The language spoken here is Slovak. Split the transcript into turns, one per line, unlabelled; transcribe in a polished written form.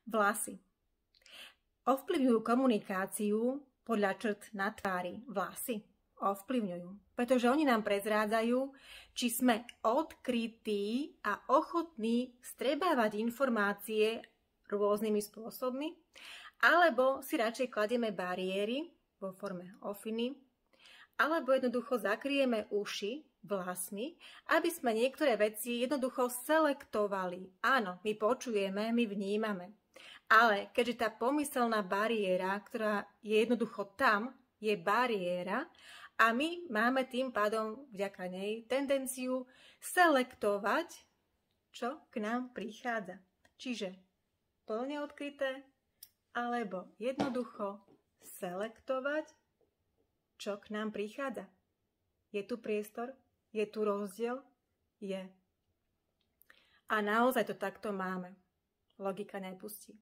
Vlasy. Ovplyvňujú komunikáciu podľa črt na tvári vlasy? Ovplyvňujú, pretože oni nám prezrádzajú, či sme odkrytí a ochotní strebávať informácie rôznymi spôsobmi, alebo si radšej kladieme bariéry vo forme ofiny, alebo jednoducho zakrieme uši vlasmi, aby sme niektoré veci jednoducho selektovali. Áno, my počujeme, my vnímame. Ale keďže tá pomyselná bariéra, ktorá je jednoducho tam, je bariéra a my máme tým pádom vďaka nej tendenciu selektovať, čo k nám prichádza. Čiže plne odkryté, alebo jednoducho selektovať, čo k nám prichádza. Je tu priestor? Je tu rozdiel? Je. A naozaj to takto máme. Logika nepustí.